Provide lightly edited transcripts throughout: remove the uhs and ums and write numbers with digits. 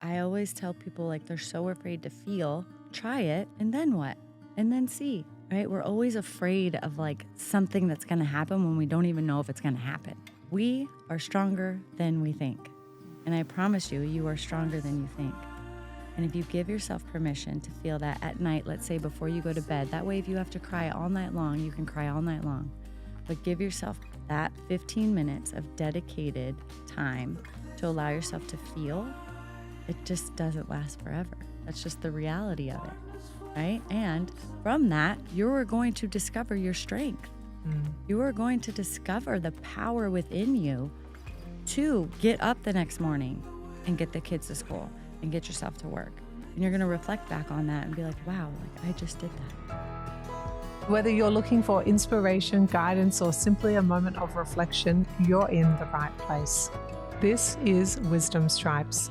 I always tell people, like, they're so afraid to feel, try it, and then what? And then see, right? We're always afraid of like something that's going to happen when we don't even know if it's going to happen. We are stronger than we think. And I promise you, you are stronger than you think. And if you give yourself permission to feel that at night, let's say before you go to bed, that way if you have to cry all night long, you can cry all night long. But give yourself that 15 minutes of dedicated time to allow yourself to feel. It just doesn't last forever. That's just the reality of it, right? And from that, you're going to discover your strength. You are going to discover the power within you to get up the next morning and get the kids to school and get yourself to work. And you're going to reflect back on that and be like, wow, like I just did that. Whether you're looking for inspiration, guidance, or simply a moment of reflection, you're in the right place. This is Wisdom Stripes.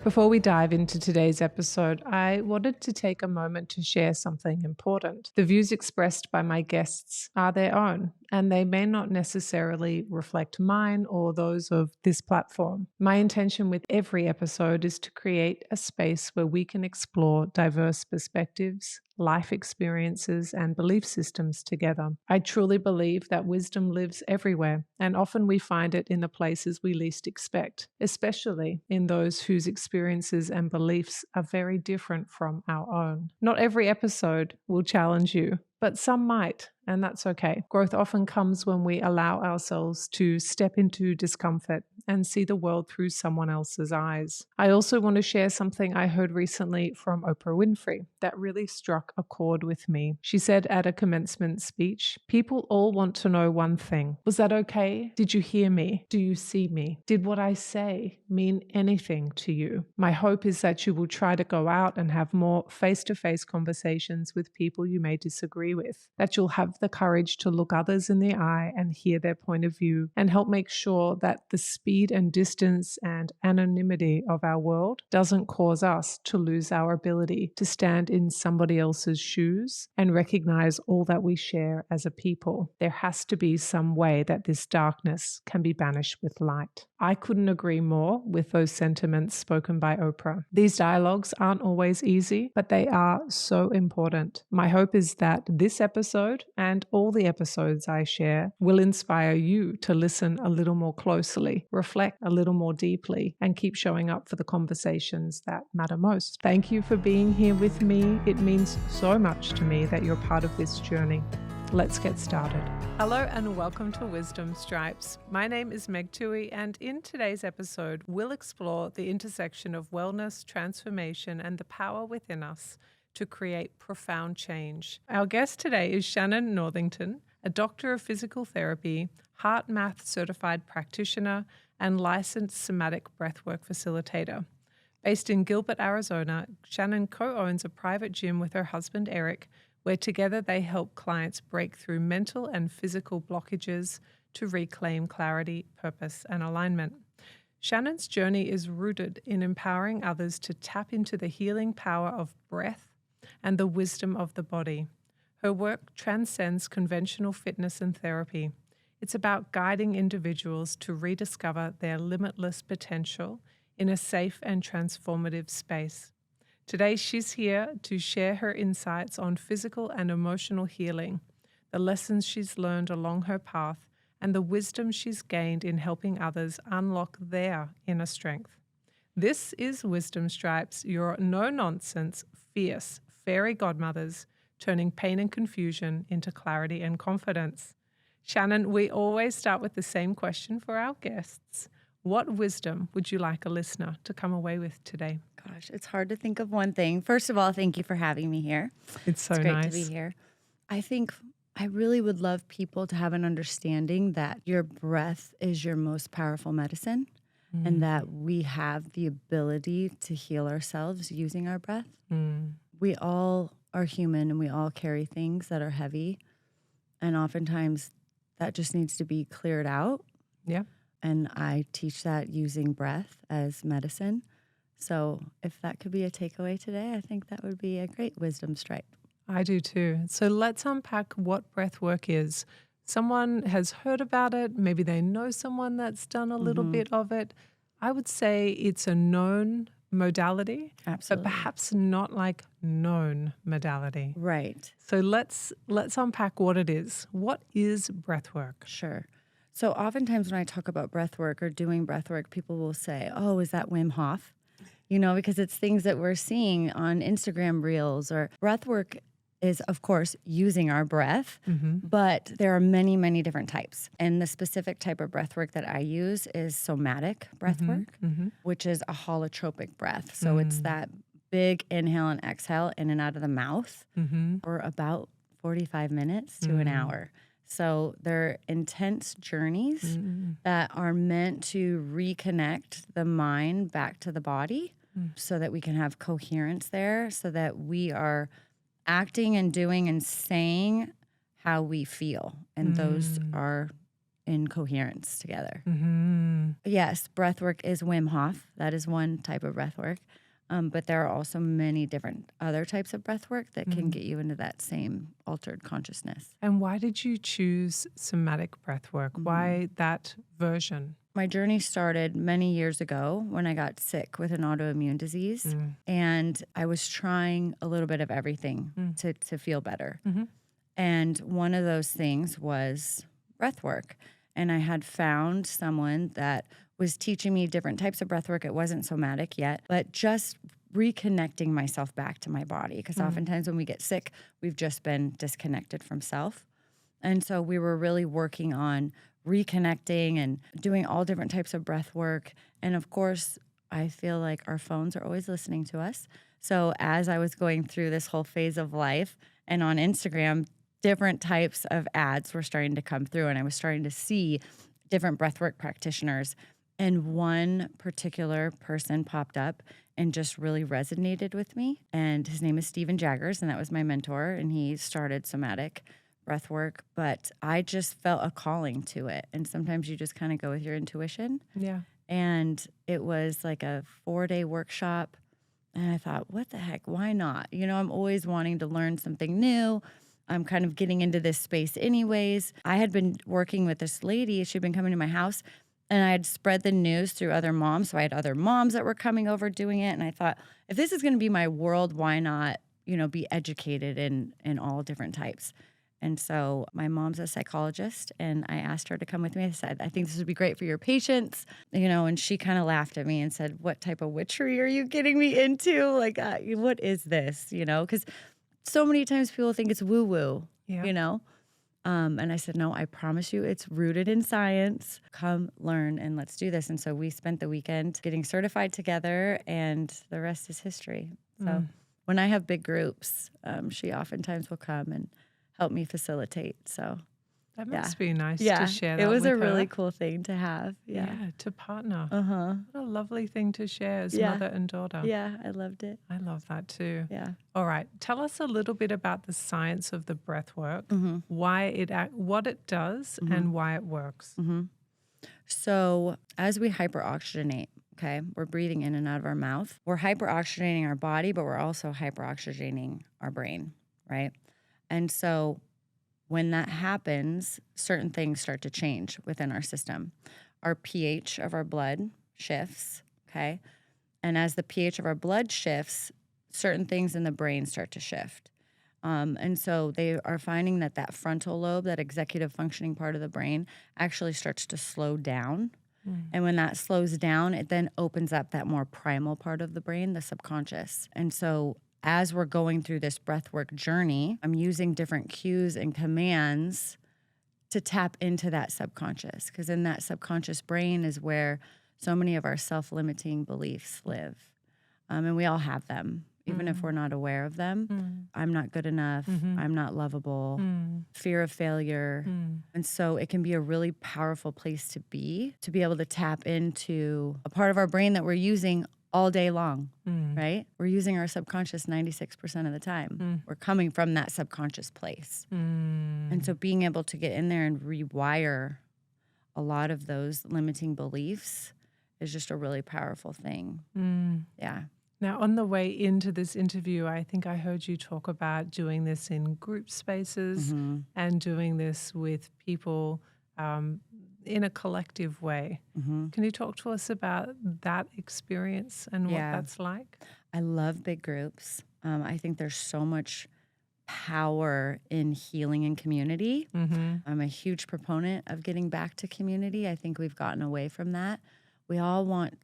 Before we dive into today's episode, I wanted to take a moment to share something important. The views expressed by my guests are their own, and they may not necessarily reflect mine or those of this platform. My intention with every episode is to create a space where we can explore diverse perspectives, life experiences, and belief systems together. I truly believe that wisdom lives everywhere, and often we find it in the places we least expect, especially in those whose experiences and beliefs are very different from our own. Not every episode will challenge you, but some might, and that's okay. Growth often comes when we allow ourselves to step into discomfort and see the world through someone else's eyes. I also want to share something I heard recently from Oprah Winfrey that really struck a chord with me. She said at a commencement speech, "People all want to know one thing. Was that okay? Did you hear me? Do you see me? Did what I say mean anything to you?" My hope is that you will try to go out and have more face-to-face conversations with people you may disagree with, that you'll have the courage to look others in the eye and hear their point of view, and help make sure that the speed and distance and anonymity of our world doesn't cause us to lose our ability to stand in somebody else's shoes and recognize all that we share as a people. There has to be some way that this darkness can be banished with light. I couldn't agree more with those sentiments spoken by Oprah. These dialogues aren't always easy, but they are so important. My hope is that this episode and all the episodes I share will inspire you to listen a little more closely, reflect a little more deeply, and keep showing up for the conversations that matter most. Thank you for being here with me. It means so much to me that you're part of this journey. Let's get started. Hello and welcome to Wisdom Stripes. My name is Meg Tuohey, and in today's episode, we'll explore the intersection of wellness, transformation, and the power within us to create profound change. Our guest today is Shannon Northington, a doctor of physical therapy, heart math certified practitioner, and licensed somatic breathwork facilitator. Based in Gilbert, Arizona, Shannon co-owns a private gym with her husband, Eric, where together they help clients break through mental and physical blockages to reclaim clarity, purpose, and alignment. Shannon's journey is rooted in empowering others to tap into the healing power of breath and the wisdom of the body. Her work transcends conventional fitness and therapy. It's about guiding individuals to rediscover their limitless potential in a safe and transformative space. Today, she's here to share her insights on physical and emotional healing, the lessons she's learned along her path, and the wisdom she's gained in helping others unlock their inner strength. This is Wisdom Stripes, your no-nonsense, fierce fairy godmothers, turning pain and confusion into clarity and confidence. Shannon, we always start with the same question for our guests. What wisdom would you like a listener to come away with today? Gosh, it's hard to think of one thing. First of all, thank you for having me here. It's great nice to be here. I think I really would love people to have an understanding that your breath is your most powerful medicine and that we have the ability to heal ourselves using our breath. We all are human and we all carry things that are heavy. And oftentimes that just needs to be cleared out. Yeah. And I teach that using breath as medicine. So if that could be a takeaway today, I think that would be a great wisdom stripe. I do too. So let's unpack what breath work is someone has heard about it, maybe they know someone that's done a little bit of it, I would say it's a known modality, Absolutely. but perhaps not like known modality. Right. So let's unpack what it is. What is breathwork? Sure. So oftentimes when I talk about breath work or doing breath work, people will say, oh, is that Wim Hof? Because it's things that we're seeing on Instagram reels. Or breath work is, of course, using our breath, but there are many, many different types. And the specific type of breath work that I use is somatic breath work, which is a holotropic breath. So it's that big inhale and exhale in and out of the mouth for about 45 minutes to an hour. So they're intense journeys that are meant to reconnect the mind back to the body so that we can have coherence there, so that we are acting and doing and saying how we feel. And those are in coherence together. Yes, breath work is Wim Hof. That is one type of breath work. But there are also many different other types of breath work that can get you into that same altered consciousness. And why did you choose somatic breath work? Why that version? My journey started many years ago when I got sick with an autoimmune disease. And I was trying a little bit of everything to feel better. And one of those things was breath work. And I had found someone that was teaching me different types of breath work. It wasn't somatic yet, but just reconnecting myself back to my body. Because oftentimes when we get sick, we've just been disconnected from self. And so we were really working on reconnecting and doing all different types of breath work. And of course, I feel like our phones are always listening to us. So as I was going through this whole phase of life and on Instagram, different types of ads were starting to come through, and I was starting to see different breathwork practitioners. And one particular person popped up and just really resonated with me. And his name is Stephen Jaggers, and that was my mentor. And he started somatic breathwork, but I just felt a calling to it. And sometimes you just kind of go with your intuition. Yeah. And it was like a 4-day workshop. And I thought, what the heck? Why not? I'm always wanting to learn something new. I'm kind of getting into this space anyways. I had been working with this lady. She'd been coming to my house, and I had spread the news through other moms. So I had other moms that were coming over doing it. And I thought, if this is going to be my world, why not, be educated in all different types? And so my mom's a psychologist, and I asked her to come with me. I said, I think this would be great for your patients, and she kind of laughed at me and said, what type of witchery are you getting me into? Like, what is this? Because so many times people think it's woo-woo, And I said, no, I promise you it's rooted in science. Come learn and let's do this. And so we spent the weekend getting certified together, and the rest is history. So when I have big groups, she oftentimes will come and help me facilitate. So that must be nice to share that it was with a really her. cool thing to have. Yeah, to partner. What a lovely thing to share as mother and daughter. Yeah, I loved it. I love that too. Yeah. All right. Tell us a little bit about the science of the breath work, what it does and why it works. So as we hyperoxygenate, okay, we're breathing in and out of our mouth. We're hyperoxygenating our body, but we're also hyperoxygenating our brain, right? And so when that happens, certain things start to change within our system. Our pH of our blood shifts, okay? And as the pH of our blood shifts, certain things in the brain start to shift. And so they are finding that frontal lobe, that executive functioning part of the brain, actually starts to slow down. And when that slows down, it then opens up that more primal part of the brain, the subconscious. And so as we're going through this breathwork journey, I'm using different cues and commands to tap into that subconscious, because in that subconscious brain is where so many of our self-limiting beliefs live. And we all have them, even if we're not aware of them. I'm not good enough. I'm not lovable. Fear of failure. And so it can be a really powerful place to be able to tap into a part of our brain that we're using all day long, right? We're using our subconscious 96% of the time. We're coming from that subconscious place. And so being able to get in there and rewire a lot of those limiting beliefs is just a really powerful thing. Yeah. Now, on the way into this interview, I think I heard you talk about doing this in group spaces and doing this with people in a collective way. Can you talk to us about that experience and what that's like? I love big groups. I think there's so much power in healing in community. I'm a huge proponent of getting back to community. I think we've gotten away from that. We all want,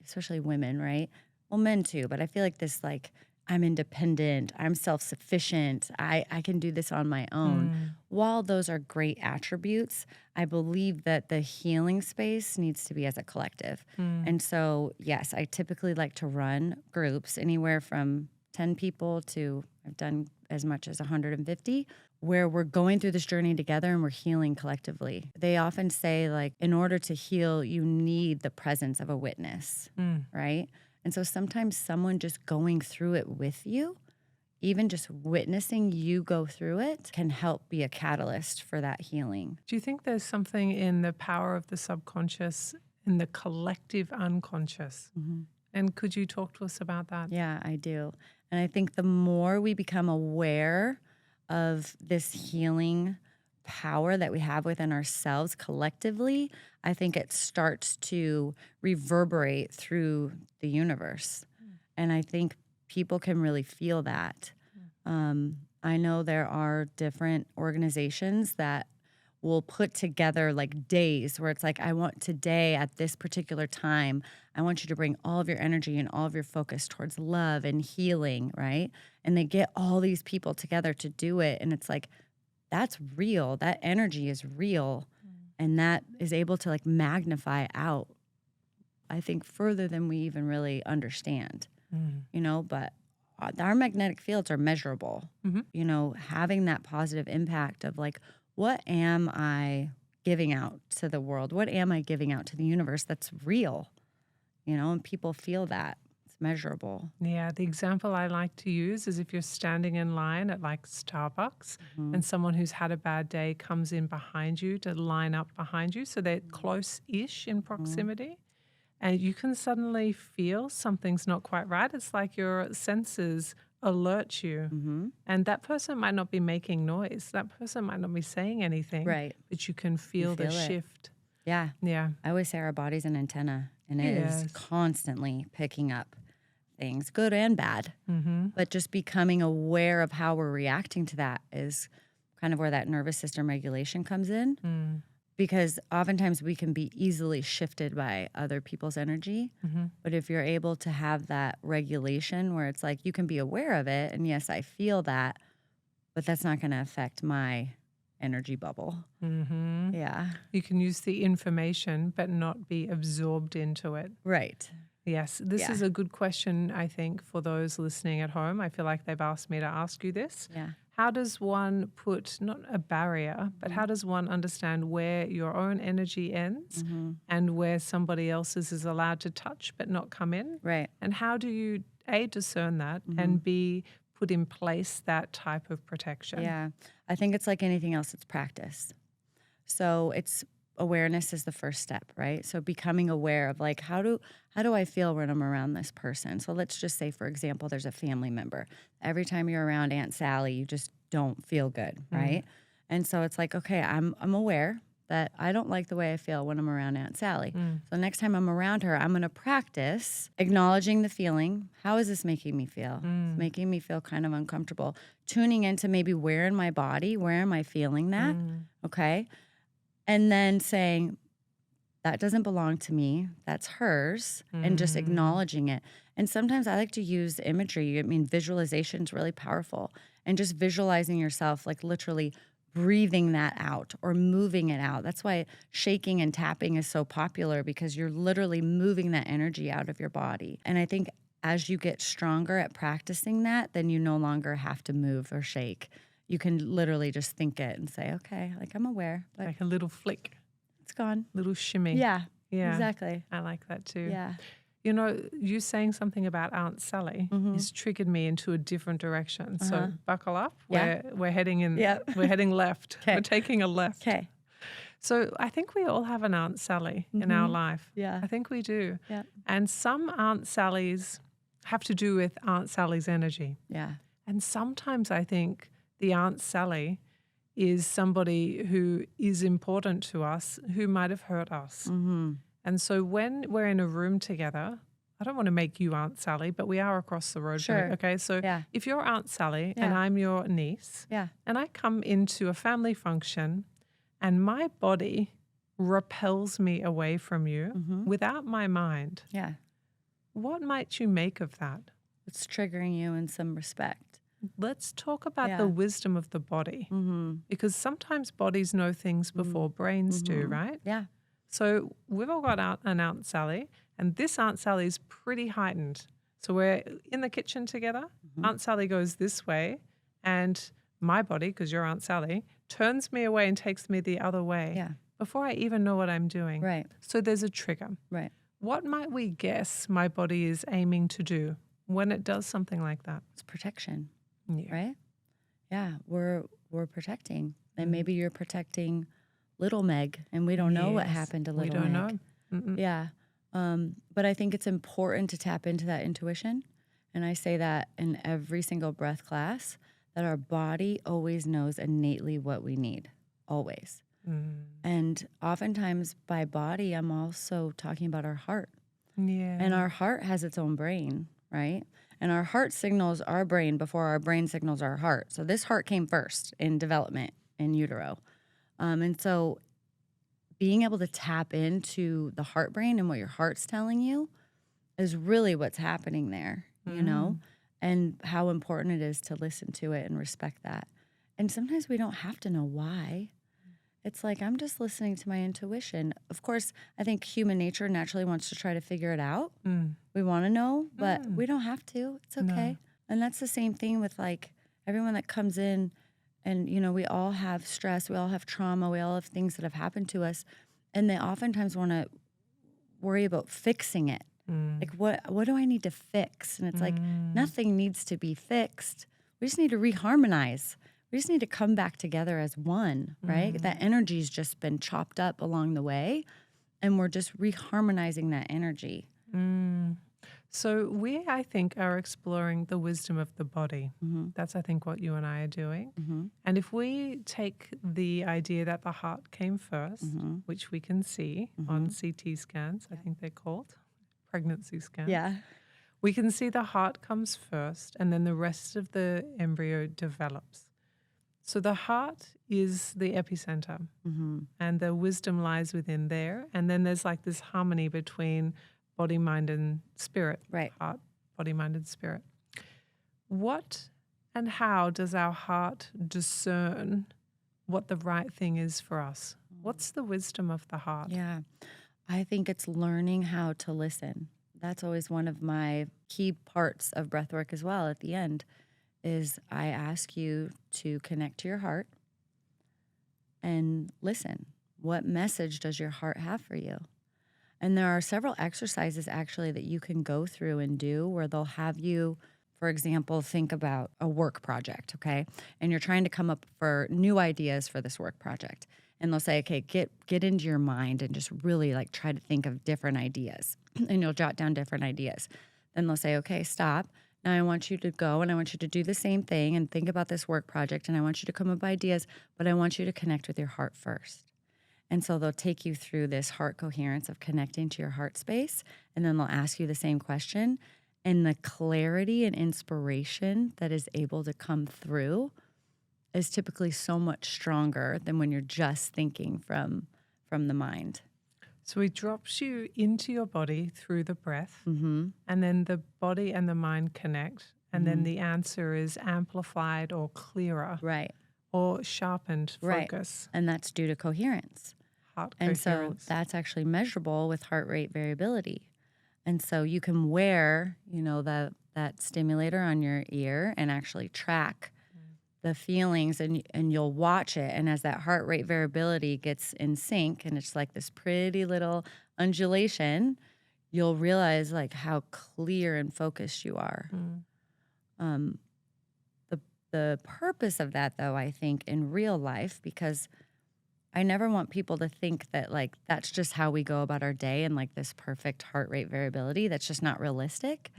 especially women, right? Well, men too, but I feel like this, like, I'm independent, I'm self-sufficient, I can do this on my own. While those are great attributes, I believe that the healing space needs to be as a collective. And so, yes, I typically like to run groups anywhere from 10 people to, I've done as much as 150, where we're going through this journey together and we're healing collectively. They often say, like, in order to heal, you need the presence of a witness, right? And so sometimes someone just going through it with you, even just witnessing you go through it, can help be a catalyst for that healing. Do you think there's something in the power of the subconscious, in the collective unconscious? And could you talk to us about that? Yeah, I do. And I think the more we become aware of this healing power that we have within ourselves collectively, I think it starts to reverberate through the universe. And I think people can really feel that. I know there are different organizations that will put together like days where it's like, I want today at this particular time, I want you to bring all of your energy and all of your focus towards love and healing, right? And they get all these people together to do it. And it's like, that's real. That energy is real. And that is able to like magnify out, I think, further than we even really understand, you know, but our magnetic fields are measurable, you know, having that positive impact of like, what am I giving out to the world? What am I giving out to the universe that's real? You know, and people feel that. It's measurable. Yeah, the example I like to use is if you're standing in line at like Starbucks and someone who's had a bad day comes in behind you to line up behind you, so they're close-ish in proximity, and you can suddenly feel something's not quite right. It's like your senses alert you. And that person might not be making noise. That person might not be saying anything. Right. But you can feel the shift. Yeah. Yeah. I always say our body's an antenna, and it is constantly picking up things, good and bad. But just becoming aware of how we're reacting to that is kind of where that nervous system regulation comes in. Because oftentimes we can be easily shifted by other people's energy. But if you're able to have that regulation where it's like you can be aware of it, and yes, I feel that, but that's not going to affect my energy bubble. Yeah. You can use the information but not be absorbed into it. Right. Yes. This is a good question, I think, for those listening at home. I feel like they've asked me to ask you this. Yeah. How does one put, not a barrier, but how does one understand where your own energy ends and where somebody else's is allowed to touch but not come in? Right. And how do you, A, discern that and B, put in place that type of protection? Yeah. I think it's like anything else, it's practice. So awareness is the first step, right? So becoming aware of like, how do I feel when I'm around this person? So let's just say, for example, there's a family member. Every time you're around Aunt Sally, you just don't feel good, right? And so it's like, okay, I'm aware that I don't like the way I feel when I'm around Aunt Sally. So next time I'm around her, I'm going to practice acknowledging the feeling. How is this making me feel? It's making me feel kind of uncomfortable. Tuning into maybe where in my body, where am I feeling that? Okay. And then saying, that doesn't belong to me, that's hers, and just acknowledging it. And sometimes I like to use imagery. I mean, visualization is really powerful. And just visualizing yourself, like literally breathing that out or moving it out. That's why shaking and tapping is so popular, because you're literally moving that energy out of your body. And I think as you get stronger at practicing that, then you no longer have to move or shake. You can literally just think it and say, okay, like I'm aware. But like a little flick. It's gone. Little shimmy. Yeah, Yeah. exactly. I like that too. Yeah. You know, you saying something about Aunt Sally has triggered me into a different direction. So buckle up. Yeah. We're heading in. Yep. We're heading left. Okay. We're taking a left. Okay. So I think we all have an Aunt Sally in our life. Yeah. I think we do. Yeah. And some Aunt Sallys have to do with Aunt Sally's energy. Yeah. And sometimes I think the Aunt Sally is somebody who is important to us who might have hurt us. Mm-hmm. And so when we're in a room together, I don't want to make you Aunt Sally, but we are across the road from Sure. it. Okay, so Yeah. if you're Aunt Sally and Yeah. I'm your niece, Yeah. and I come into a family function and my body repels me away from you Mm-hmm. without my mind, Yeah. what might you make of that? It's triggering you in some respect. Let's talk about Yeah. the wisdom of the body, Mm-hmm. because sometimes bodies know things before brains do, Mm-hmm. right? Yeah. So we've all got an Aunt Sally, and this Aunt Sally is pretty heightened. So we're in the kitchen together. Mm-hmm. Aunt Sally goes this way, and my body, because you're Aunt Sally, turns me away and takes me the other way Yeah. before I even know what I'm doing. Right. So there's a trigger. Right. What might we guess my body is aiming to do when it does something like that? It's protection, Yeah. right? Yeah. We're protecting. And maybe you're protecting little Meg, and we don't know what Yes. happened to We little don't Meg. know. Mm-mm. Yeah. But I think it's important to tap into that intuition. And I say that in every single breath class, that our body always knows innately what we need, always. And oftentimes by body, I'm also talking about our heart. Yeah. And our heart has its own brain, right? And our heart signals our brain before our brain signals our heart. So this heart came first in development in utero. And so being able to tap into the heart brain and what your heart's telling you is really what's happening there, you know, and how important it is to listen to it and respect that. And sometimes we don't have to know why. It's like, I'm just listening to my intuition. Of course, I think human nature naturally wants to try to figure it out. We want to know, but we don't have to. It's okay. No. And that's the same thing with like everyone that comes in. And, you know, we all have stress, we all have trauma, we all have things that have happened to us. And they oftentimes want to worry about fixing it. Like, what do I need to fix? And it's like, nothing needs to be fixed. We just need to reharmonize. We just need to come back together as one, right? That energy's just been chopped up along the way, and we're just reharmonizing that energy. So we, I think, are exploring the wisdom of the body. That's, I think, what you and I are doing. And if we take the idea that the heart came first, which we can see on CT scans, I think they're called pregnancy scans. Yeah. We can see the heart comes first, and then the rest of the embryo develops. So the heart is the epicenter, and the wisdom lies within there. And then there's like this harmony between body, mind, and spirit. Right. Heart, body, mind, and spirit. What and how does our heart discern what the right thing is for us? What's the wisdom of the heart? Yeah. I think it's learning how to listen. That's always one of my key parts of breathwork as well at the end, is I ask you to connect to your heart and listen. What message does your heart have for you? And there are several exercises actually that you can go through and do where they'll have you, for example, think about a work project, okay? And you're trying to come up for new ideas for this work project. And they'll say, okay, get into your mind and just really like try to think of different ideas. And you'll jot down different ideas. Then they'll say, okay, stop. Now I want you to go and I want you to do the same thing and think about this work project. And I want you to come up with ideas, but I want you to connect with your heart first. And so they'll take you through this heart coherence of connecting to your heart space. And then they'll ask you the same question. And the clarity and inspiration that is able to come through is typically so much stronger than when you're just thinking from the mind. So it drops you into your body through the breath, Mm-hmm. and then the body and the mind connect. And then the answer is amplified or clearer Right. or sharpened Right. focus. And that's due to coherence. Heart And so coherence. that's actually measurable with heart rate variability. And so you can wear, you know, that stimulator on your ear and actually track the feelings, and you'll watch it. And as that heart rate variability gets in sync, and it's like this pretty little undulation, you'll realize like how clear and focused you are. The purpose of that, though, I think in real life, because I never want people to think that like that's just how we go about our day and like this perfect heart rate variability. That's just not realistic.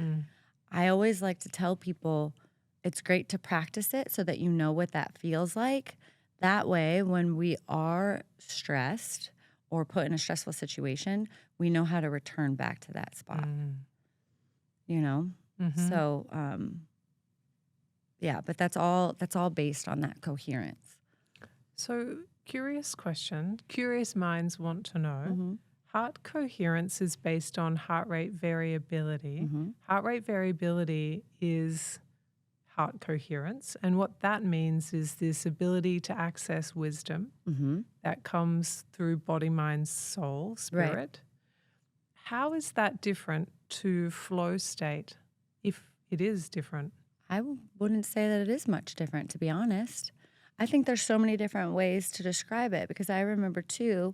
I always like to tell people it's great to practice it so that you know what that feels like. That way, when we are stressed or put in a stressful situation, we know how to return back to that spot, you know? Mm-hmm. So, yeah, but that's all based on that coherence. So, curious question. Curious minds want to know. Mm-hmm. Heart coherence is based on heart rate variability. Mm-hmm. Heart rate variability is heart coherence. And what that means is this ability to access wisdom Mm-hmm. that comes through body, mind, soul, spirit. Right. How is that different to flow state, if it is different? I wouldn't say that it is much different, to be honest. I think there's so many different ways to describe it because I remember too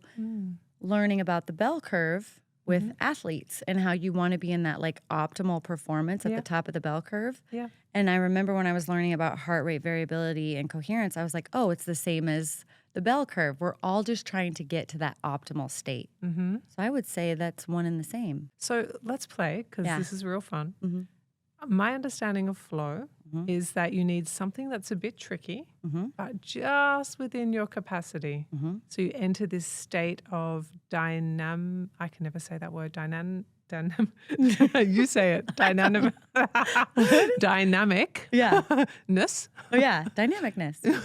learning about the bell curve with athletes and how you want to be in that like optimal performance at the top of the bell curve. Yeah. And I remember when I was learning about heart rate variability and coherence, I was like, oh, it's the same as the bell curve. We're all just trying to get to that optimal state. Mm-hmm. So I would say that's one and the same. So let's play because Yeah. this is real fun. Mm-hmm. My understanding of flow is that you need something that's a bit tricky, but just within your capacity. So you enter this state of I can never say that word, you say it, dynamic. Yeah. Ness. Oh, yeah. Dynamicness.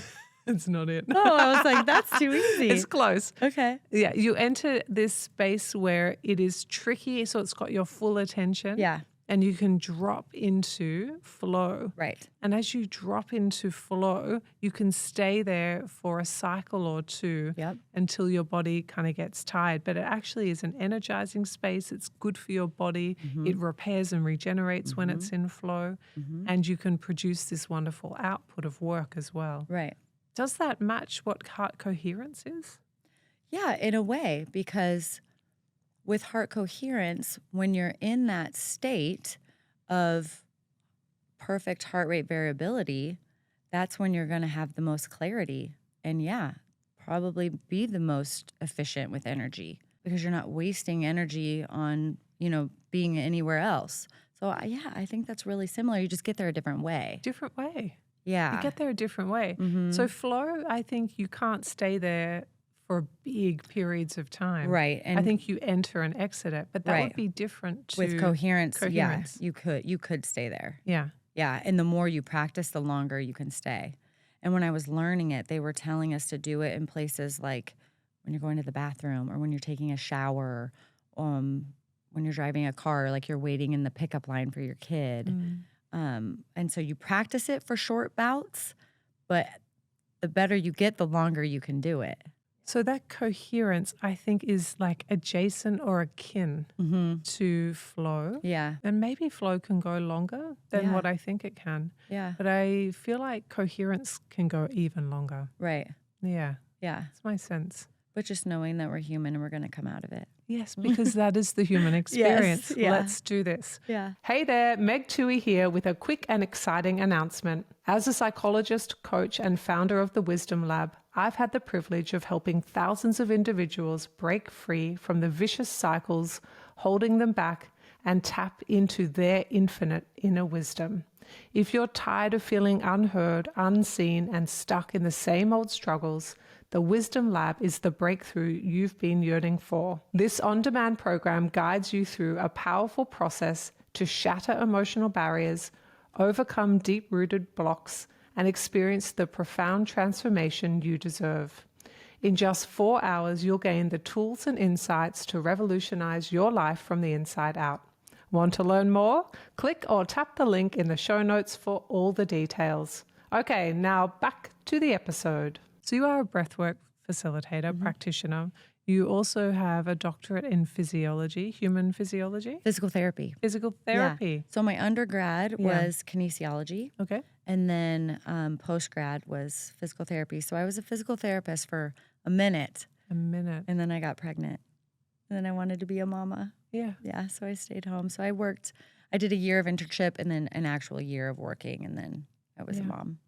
It's not it. Oh, I was like, that's too easy. It's close. Okay. Yeah, you enter this space where it is tricky, so it's got your full attention. Yeah. And you can drop into flow. Right. And as you drop into flow, you can stay there for a cycle or two until your body kind of gets tired. But it actually is an energizing space. It's good for your body. It repairs and regenerates when it's in flow. And you can produce this wonderful output of work as well. Right. Does that match what heart coherence is? Yeah, in a way, because with heart coherence, when you're in that state of perfect heart rate variability, that's when you're going to have the most clarity and probably be the most efficient with energy because you're not wasting energy on, being anywhere else. So I think that's really similar. You just get there a different way. Different way. Yeah. You get there a different way. So flow, I think you can't stay there for big periods of time. Right. And I think you enter and exit it, but that would be different to with coherence. Coherence. Yeah, you could stay there. Yeah. Yeah. And the more you practice, the longer you can stay. And when I was learning it, they were telling us to do it in places like when you're going to the bathroom or when you're taking a shower, when you're driving a car, like you're waiting in the pickup line for your kid. And so you practice it for short bouts, but the better you get, the longer you can do it. So that coherence, I think, is like adjacent or akin to flow. Yeah. And maybe flow can go longer than what I think it can. Yeah. But I feel like coherence can go even longer. Right. Yeah. Yeah. That's my sense. But just knowing that we're human and we're going to come out of it. Yes, because that is the human experience. Yes, yeah. Let's do this. Yeah. Hey there, Meg Tuohey here with a quick and exciting announcement. As a psychologist, coach, and founder of the Wisdom Lab, I've had the privilege of helping thousands of individuals break free from the vicious cycles holding them back and tap into their infinite inner wisdom. If you're tired of feeling unheard, unseen, and stuck in the same old struggles, the Wisdom Lab is the breakthrough you've been yearning for. This on-demand program guides you through a powerful process to shatter emotional barriers, overcome deep-rooted blocks, and experience the profound transformation you deserve. In just 4 hours, you'll gain the tools and insights to revolutionize your life from the inside out. Want to learn more? Click or tap the link in the show notes for all the details. Okay, now back to the episode. So you are a breathwork facilitator, practitioner. You also have a doctorate in physiology, human physiology? Physical therapy. Physical therapy. Yeah. So my undergrad was kinesiology. Okay. And then post-grad was physical therapy. So I was a physical therapist for a minute. And then I got pregnant. And then I wanted to be a mama. Yeah. Yeah, so I stayed home. So I did a year of internship and then an actual year of working. And then I was a mom.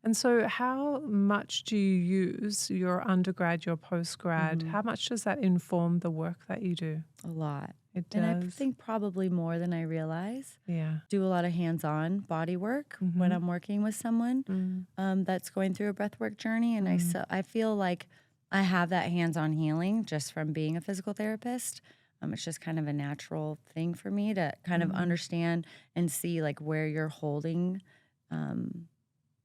And so how much do you use your undergrad, your postgrad? How much does that inform the work that you do? A lot. It And I does. think probably more than I realize. Yeah. Do a lot of hands-on body work when I'm working with someone that's going through a breathwork journey. And I feel like I have that hands-on healing just from being a physical therapist. It's just kind of a natural thing for me to kind of understand and see like where you're holding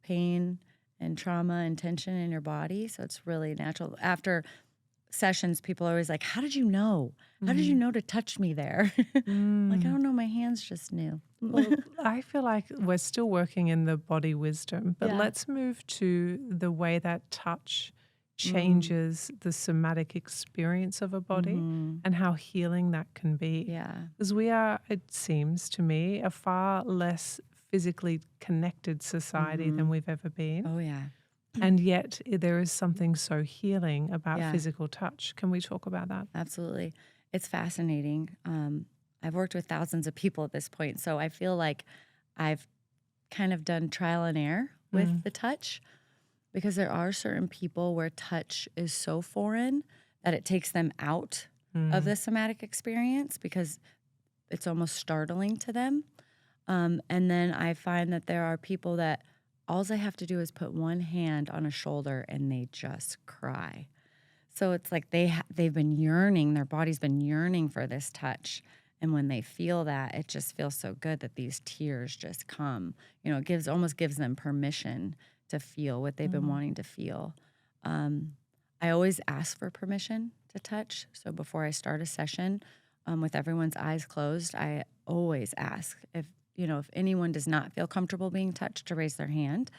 pain and trauma and tension in your body. So it's really natural. After sessions, people are always like, how did you know? How did you know to touch me there? Like, I don't know, my hands just knew. Well, I feel like we're still working in the body wisdom, but Yeah. let's move to the way that touch changes the somatic experience of a body and how healing that can be. Yeah. Because we are, it seems to me, a far less physically connected society than we've ever been. Oh, yeah. And yet there is something so healing about Yeah. physical touch. Can we talk about that? Absolutely. It's fascinating. I've worked with thousands of people at this point, so I feel like I've kind of done trial and error with the touch, because there are certain people where touch is so foreign that it takes them out of the somatic experience because it's almost startling to them. And then I find that there are people that all I have to do is put one hand on a shoulder and they just cry. So it's like they've been yearning, their body's been yearning for this touch. And when they feel that, it just feels so good that these tears just come. You know, it almost gives them permission to feel what they've been wanting to feel. I always ask for permission to touch. So before I start a session, with everyone's eyes closed, I always ask if anyone does not feel comfortable being touched to raise their hand,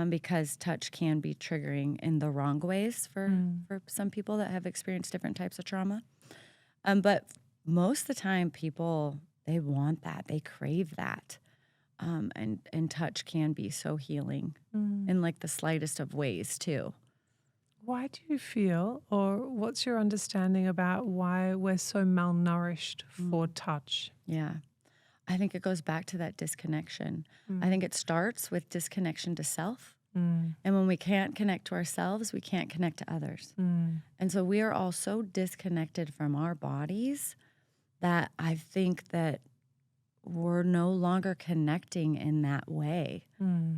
because touch can be triggering in the wrong ways for some people that have experienced different types of trauma. But most of the time, people, they want that. They crave that. And touch can be so healing in like the slightest of ways too. Why do you feel, or what's your understanding about why we're so malnourished for touch? Yeah. I think it goes back to that disconnection. I think it starts with disconnection to self. And when we can't connect to ourselves, we can't connect to others. And so we are all so disconnected from our bodies that I think that we're no longer connecting in that way.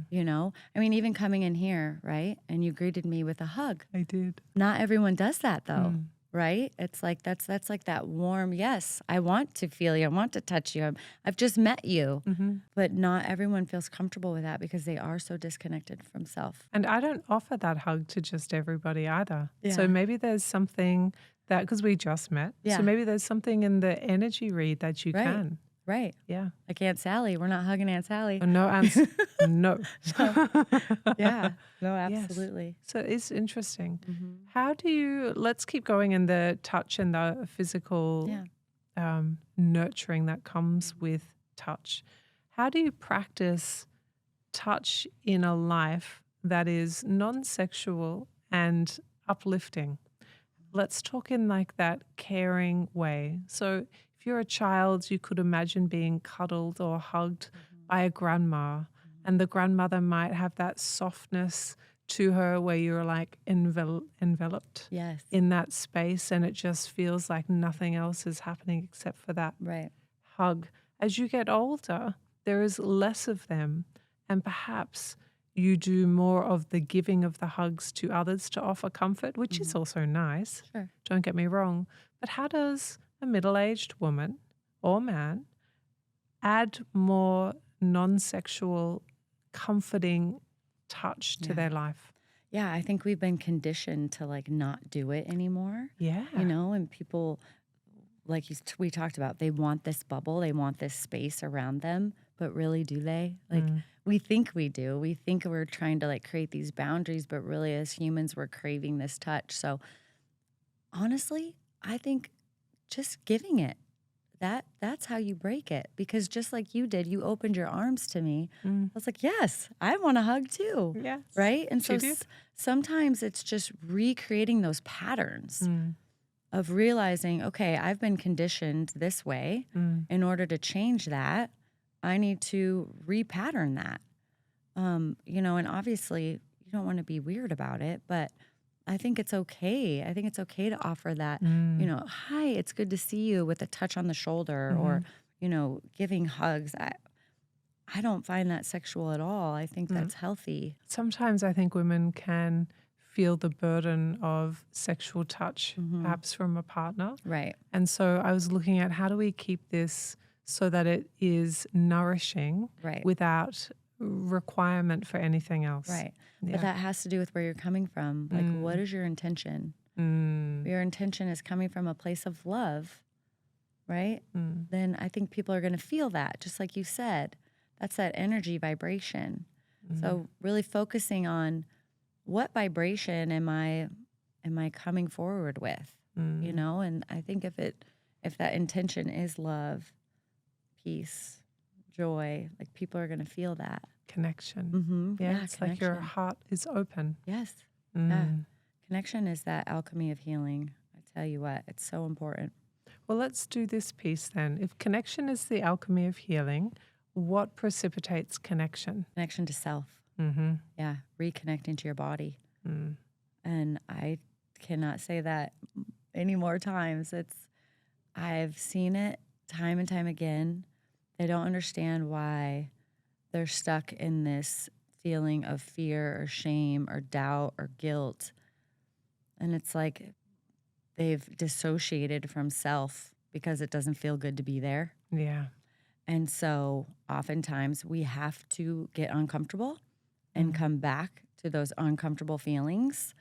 You know, I mean, even coming in here, right? And you greeted me with a hug. I did. Not everyone does that though. Right? It's like, that's like that warm, yes, I want to feel you. I want to touch you. I've just met you. But not everyone feels comfortable with that because they are so disconnected from self. And I don't offer that hug to just everybody either. Yeah. So maybe there's something that, because we just met, Yeah. so maybe there's something in the energy read that you can. Right. Yeah. Like Aunt Sally. We're not hugging Aunt Sally. Oh, no, no. Yeah. No, absolutely. Yes. So it's interesting. How do you, let's keep going in the touch and the physical nurturing that comes with touch. How do you practice touch in a life that is non-sexual and uplifting? Let's talk in like that caring way. So if you're a child, you could imagine being cuddled or hugged by a grandma, and the grandmother might have that softness to her where you're like enveloped in that space, and it just feels like nothing else is happening except for that hug. As you get older, there is less of them, and perhaps you do more of the giving of the hugs to others to offer comfort, which is also nice. Sure. Don't get me wrong. But how does a middle-aged woman or man add more non-sexual, comforting touch to their life? Yeah, I think we've been conditioned to like not do it anymore. Yeah. You know, and people, like we talked about, they want this bubble, they want this space around them, but really do they? Like we think we do. We think we're trying to like create these boundaries, but really as humans, we're craving this touch. So honestly, I think just giving it, that's how you break it. Because just like you did, you opened your arms to me. I was like, yes, I want a hug too. Yes. Right? And so sometimes it's just recreating those patterns of realizing, okay, I've been conditioned this way. In order to change that, I need to repattern that. You know, and obviously you don't want to be weird about it, but I think it's okay. I think it's okay to offer that, hi, it's good to see you, with a touch on the shoulder, or, giving hugs. I don't find that sexual at all. I think that's healthy. Sometimes I think women can feel the burden of sexual touch, perhaps from a partner. Right. And so I was looking at how do we keep this so that it is nourishing Right. without requirement for anything else. Right. Yeah. But that has to do with where you're coming from. Like, what is your intention? Your intention is coming from a place of love, right? Then I think people are going to feel that, just like you said. That's that energy vibration. So really focusing on what vibration am I coming forward with, And I think if that intention is love, peace, joy, like, people are going to feel that. Connection. Yeah, it's like your connection. heart is open. Yes. Yeah. Connection is that alchemy of healing. I tell you what, it's so important. Well, let's do this piece then. If connection is the alchemy of healing, what precipitates connection? Connection to self. Yeah. Reconnecting to your body. And I cannot say that any more times. I've seen it time and time again. They don't understand why they're stuck in this feeling of fear or shame or doubt or guilt. And it's like they've dissociated from self because it doesn't feel good to be there. Yeah. And so oftentimes we have to get uncomfortable and come back to those uncomfortable feelings,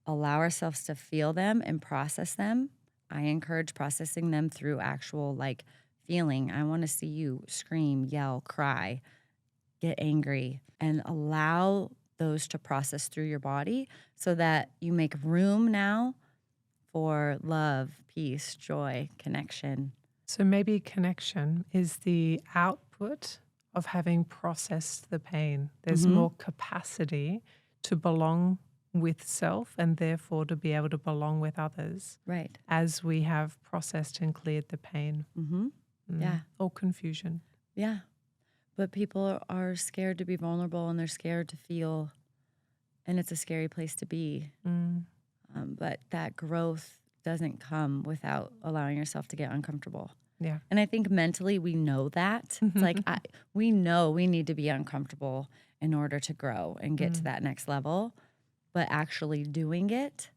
allow ourselves to feel them and process them. I encourage processing them through actual, like, feeling. I want to see you scream, yell, cry, get angry, and allow those to process through your body so that you make room now for love, peace, joy, connection. So maybe connection is the output of having processed the pain. There's more capacity to belong with self and therefore to be able to belong with others. Right. As we have processed and cleared the pain. Yeah. Or confusion. Yeah. But people are scared to be vulnerable, and they're scared to feel, and it's a scary place to be. But that growth doesn't come without allowing yourself to get uncomfortable. Yeah. And I think mentally we know that. It's like we know we need to be uncomfortable in order to grow and get to that next level. But actually doing it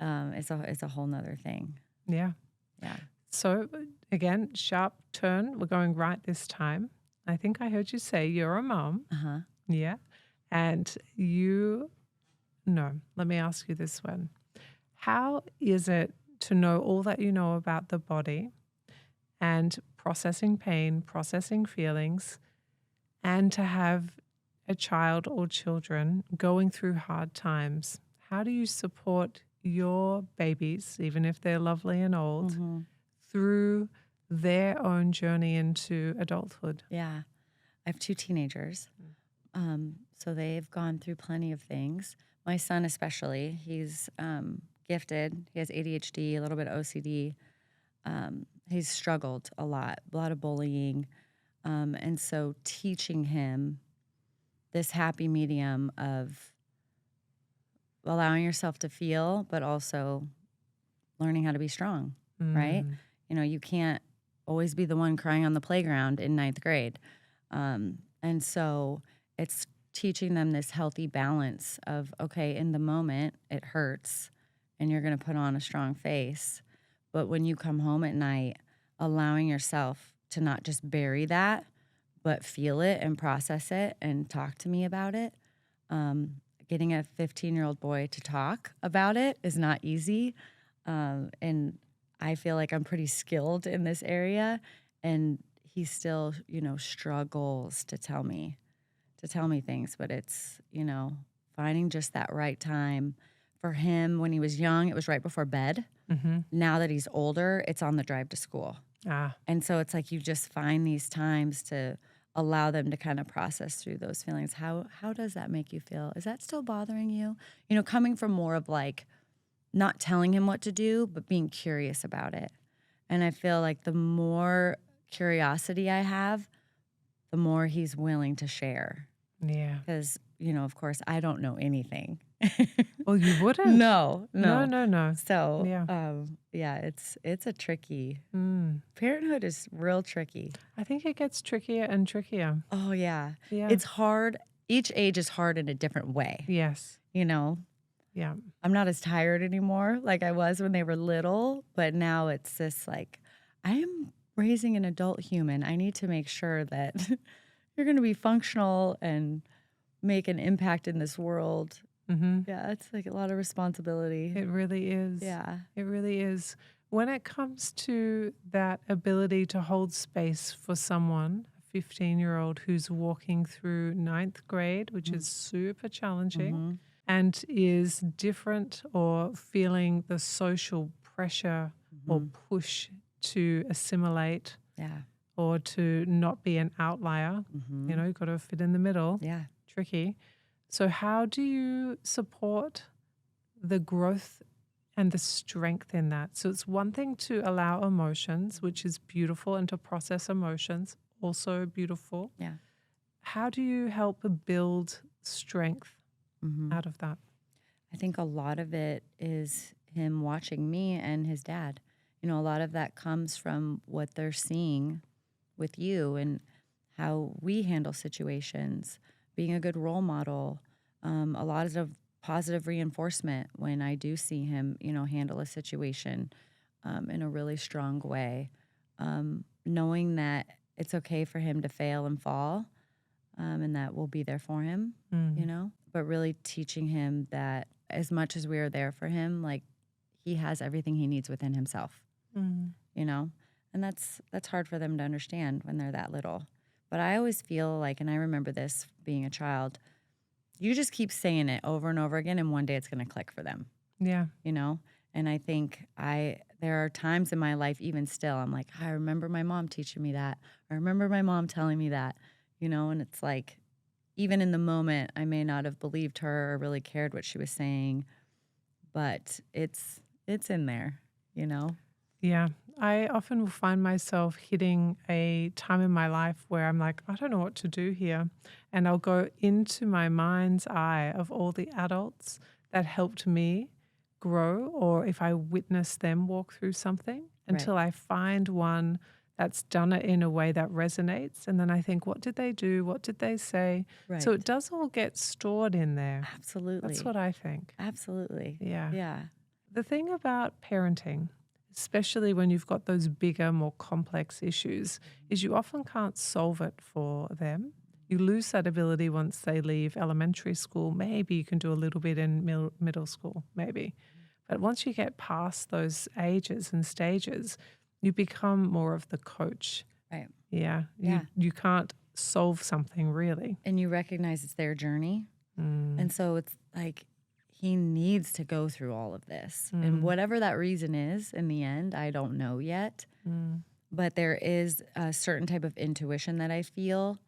is a whole nother thing. Yeah. Yeah. So again, sharp turn. We're going right this time. I think I heard you say you're a mom. Yeah. And let me ask you this one. How is it to know all that you know about the body and processing pain, processing feelings, and to have a child or children going through hard times? How do you support your babies, even if they're lovely and old, through their own journey into adulthood? Yeah. I have 2 teenagers. So they've gone through plenty of things. My son especially, he's gifted. He has ADHD, a little bit of OCD. He's struggled a lot of bullying. And so teaching him this happy medium of allowing yourself to feel, but also learning how to be strong, right? You can't always be the one crying on the playground in 9th grade. And so it's teaching them this healthy balance of, okay, in the moment it hurts and you're going to put on a strong face. But when you come home at night, allowing yourself to not just bury that, but feel it and process it and talk to me about it. Getting a 15-year-old boy to talk about it is not easy. And I feel like I'm pretty skilled in this area. And he still, struggles to tell me things. But it's, finding just that right time. For him, when he was young, it was right before bed. Now that he's older, it's on the drive to school. And so it's like you just find these times to allow them to kind of process through those feelings. How does that make you feel? Is that still bothering you? Coming from more of like not telling him what to do, but being curious about it. And I feel like the more curiosity I have, the more he's willing to share. Yeah. Because, of course, I don't know anything. Well, you wouldn't. No. No. So, Yeah. it's a tricky. Mm. Parenthood is real tricky. I think it gets trickier and trickier. Oh, yeah. Yeah. It's hard. Each age is hard in a different way. Yes. You know, Yeah. I'm not as tired anymore like I was when they were little, but now it's just like, I am raising an adult human. I need to make sure that you're going to be functional and make an impact in this world. Mm-hmm. Yeah, it's like a lot of responsibility. It really is. Yeah. It really is. When it comes to that ability to hold space for someone, a 15-year-old who's walking through 9th grade, which is super challenging, and is different or feeling the social pressure or push to assimilate or to not be an outlier, you've got to fit in the middle. Yeah. Tricky. So how do you support the growth and the strength in that? So it's one thing to allow emotions, which is beautiful, and to process emotions, also beautiful. Yeah. How do you help build strength out of that? I think a lot of it is him watching me and his dad. A lot of that comes from what they're seeing with you and how we handle situations, being a good role model, a lot of positive reinforcement when I do see him, handle a situation in a really strong way, knowing that it's okay for him to fail and fall, and that we'll be there for him, but really teaching him that as much as we are there for him, like he has everything he needs within himself, and that's hard for them to understand when they're that little. But I always feel like, and I remember this being a child, you just keep saying it over and over again, and one day it's going to click for them. Yeah. And I think there are times in my life, even still, I'm like, I remember my mom teaching me that. I remember my mom telling me that, and it's like, even in the moment, I may not have believed her or really cared what she was saying, but it's in there, Yeah. I often will find myself hitting a time in my life where I'm like, I don't know what to do here. And I'll go into my mind's eye of all the adults that helped me grow, or if I witness them walk through something, until I find one that's done it in a way that resonates. And then I think, what did they do? What did they say? Right. So it does all get stored in there. Absolutely. That's what I think. Absolutely. Yeah. Yeah. The thing about parenting, especially when you've got those bigger, more complex issues, is you often can't solve it for them. You lose that ability once they leave elementary school. Maybe you can do a little bit in middle school, maybe. But once you get past those ages and stages, you become more of the coach. Right. Yeah. Yeah. You can't solve something really. And you recognize it's their journey. And so it's like, he needs to go through all of this. And whatever that reason is in the end, I don't know yet. But there is a certain type of intuition that I feel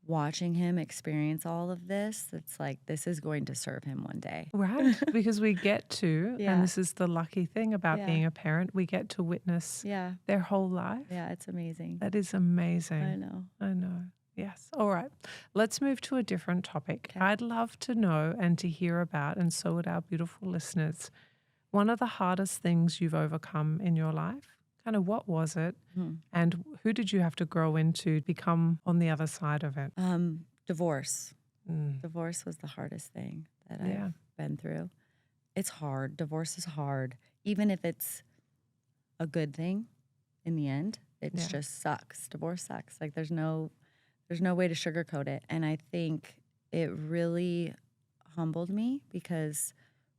watching him experience all of this. It's like, this is going to serve him one day. Right. Because we get to, and this is the lucky thing about being a parent, we get to witness their whole life. Yeah, it's amazing. That is amazing. I know. Yes. All right. Let's move to a different topic. Okay. I'd love to know and to hear about, and so would our beautiful listeners, one of the hardest things you've overcome in your life. Kind of what was it? And who did you have to grow into, become on the other side of it? Divorce. Divorce was the hardest thing that I've been through. It's hard. Divorce is hard. Even if it's a good thing in the end, it just sucks. Divorce sucks. Like there's no way to sugarcoat it. And I think it really humbled me because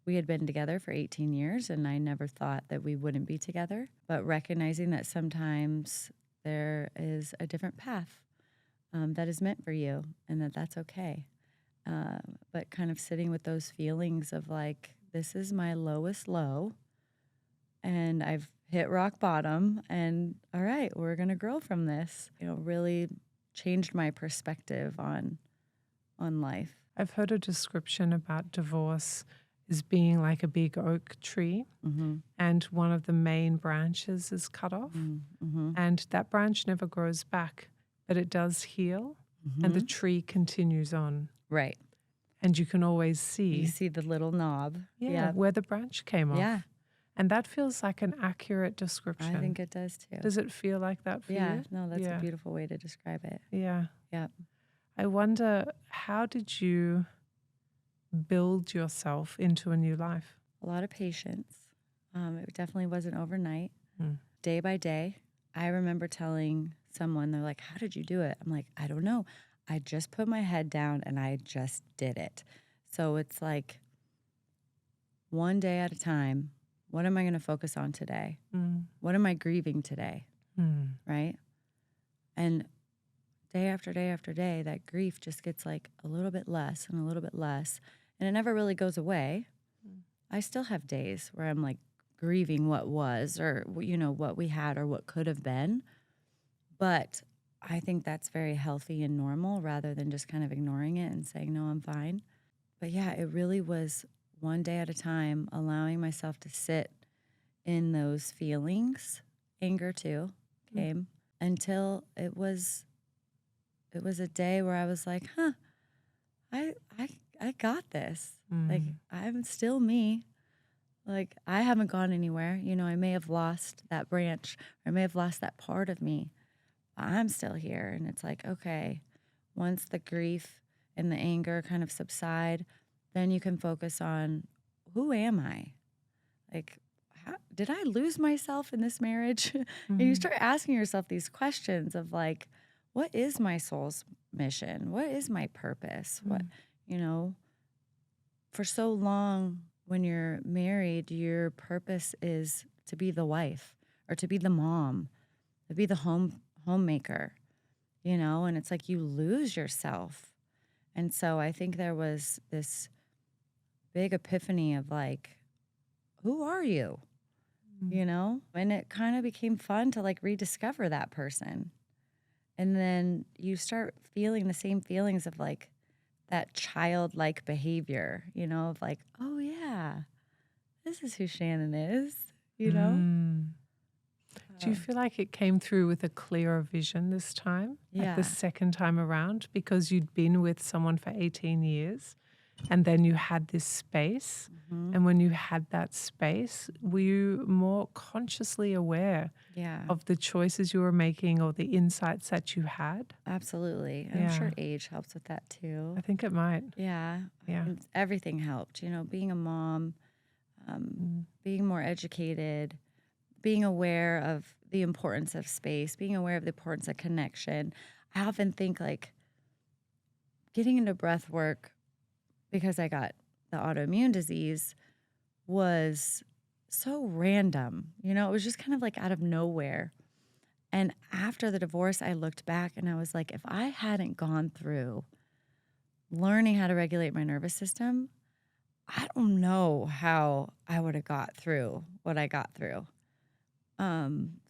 we had been together for 18 years and I never thought that we wouldn't be together. But recognizing that sometimes there is a different path that is meant for you and that's okay. But kind of sitting with those feelings of like, this is my lowest low and I've hit rock bottom and all right, we're going to grow from this. Really changed my perspective on life. I've heard a description about divorce as being like a big oak tree, and one of the main branches is cut off, and that branch never grows back, but it does heal, and the tree continues on. Right. and you can always You see see the little knob. where the branch came off. Yeah. And that feels like an accurate description. I think it does too. Does it feel like that for you? Yeah. No, that's a beautiful way to describe it. Yeah. Yeah. I wonder, how did you build yourself into a new life? A lot of patience. It definitely wasn't overnight. Mm. Day by day. I remember telling someone, they're like, how did you do it? I'm like, I don't know. I just put my head down and I just did it. So it's like one day at a time. What am I going to focus on today? What am I grieving today? Right? And day after day after day, that grief just gets like a little bit less and a little bit less. And it never really goes away. I still have days where I'm like grieving what was, or, you know, what we had or what could have been. But I think that's very healthy and normal, rather than just kind of ignoring it and saying, no, I'm fine. But yeah, it really was one day at a time, allowing myself to sit in those feelings. Anger too came until it was a day where I was like, I got this. Like, I'm still me. Like, I haven't gone anywhere. You know, I may have lost that branch, or I may have lost that part of me, but I'm still here. And it's like, okay, once the grief and the anger kind of subside, then you can focus on, who am I? Like, did I lose myself in this marriage? And you start asking yourself these questions of like, what is my soul's mission? What is my purpose? What, you know, for so long when you're married, your purpose is to be the wife, or to be the mom, to be the homemaker, you know, and it's like you lose yourself. And so I think there was this big epiphany of like, who are you? You know? And it kind of became fun to like rediscover that person. And then you start feeling the same feelings of like that childlike behavior, you know, of like, oh yeah, this is who Shannon is, you know? Do you feel like it came through with a clearer vision this time? Like the second time around, because you'd been with someone for 18 years and then you had this space. And when you had that space, were you more consciously aware of the choices you were making or the insights that you had? Absolutely. I'm sure age helps with that too. I think it might. Yeah. And everything helped, you know, being a mom, being more educated, being aware of the importance of space, being aware of the importance of connection. I often think like getting into breath work, because I got the autoimmune disease, was so random. You know, it was just kind of like out of nowhere. And after the divorce, I looked back and I was like, if I hadn't gone through learning how to regulate my nervous system, I don't know how I would have got through what I got through.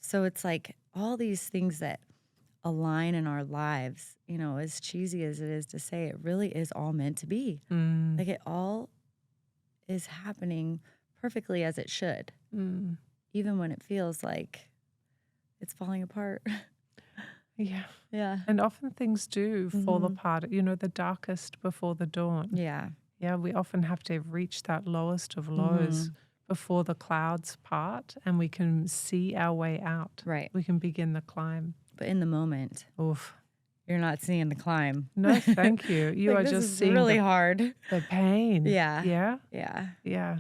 So it's like all these things that align in our lives, you know, as cheesy as it is to say, it really is all meant to be. Like it all is happening perfectly as it should, even when it feels like it's falling apart. Yeah. And often things do fall apart, you know, the darkest before the dawn. Yeah. Yeah, we often have to reach that lowest of lows before the clouds part and we can see our way out. Right. We can begin the climb. But in the moment, you're not seeing the climb. No, thank you. You like, are this just is seeing really hard. the pain. Yeah. Yeah.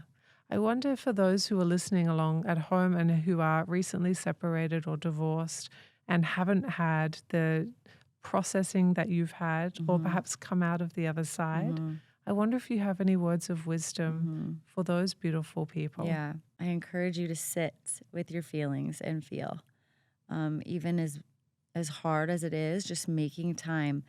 I wonder, for those who are listening along at home and who are recently separated or divorced and haven't had the processing that you've had or perhaps come out of the other side, I wonder if you have any words of wisdom for those beautiful people. Yeah. I encourage you to sit with your feelings and feel. Even as hard as it is, just making time,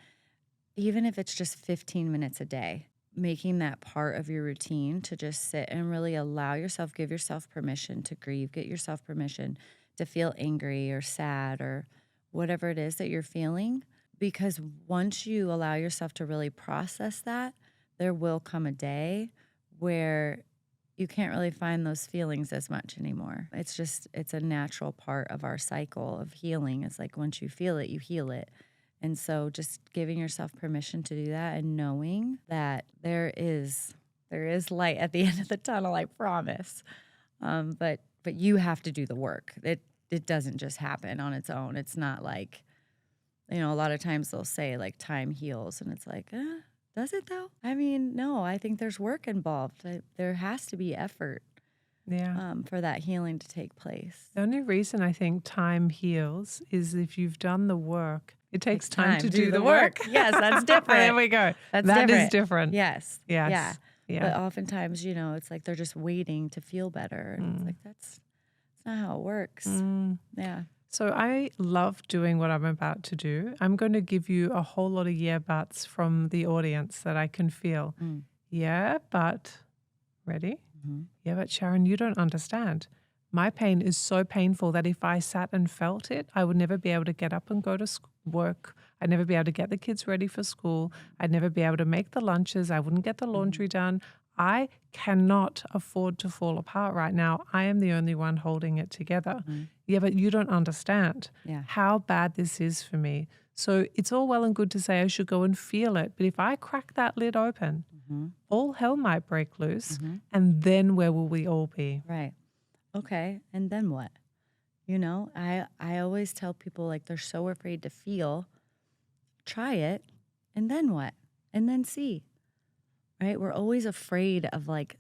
even if it's just 15 minutes a day, making that part of your routine to just sit and really allow yourself, give yourself permission to grieve, get yourself permission to feel angry or sad or whatever it is that you're feeling. Because once you allow yourself to really process that, there will come a day where you can't really find those feelings as much anymore. It's a natural part of our cycle of healing. It's like once you feel it, you heal it. And so just giving yourself permission to do that and knowing that there is light at the end of the tunnel, I promise. But you have to do the work. It doesn't just happen on its own. It's not like, a lot of times they'll say like time heals, and it's like, does it though? I mean, no, I think there's work involved. There has to be effort for that healing to take place. The only reason I think time heals is if you've done the work. It takes time to do the work. Yes, that's different. There we go. That is different. Yes. Yes. Yeah. But oftentimes, it's like they're just waiting to feel better. And it's like, that's not how it works. Yeah. So I love doing what I'm about to do. I'm going to give you a whole lot of yeah buts from the audience that I can feel. Yeah, but ready? Yeah, but Sharon, you don't understand. My pain is so painful that if I sat and felt it, I would never be able to get up and go to work. I'd never be able to get the kids ready for school. I'd never be able to make the lunches. I wouldn't get the laundry done. I cannot afford to fall apart right now. I am the only one holding it together. Yeah, but you don't understand how bad this is for me. So it's all well and good to say I should go and feel it. But if I crack that lid open, all hell might break loose. And then where will we all be? Right. Okay. And then what? I always tell people, like, they're so afraid to feel, try it. And then what? And then see. Right? We're always afraid of like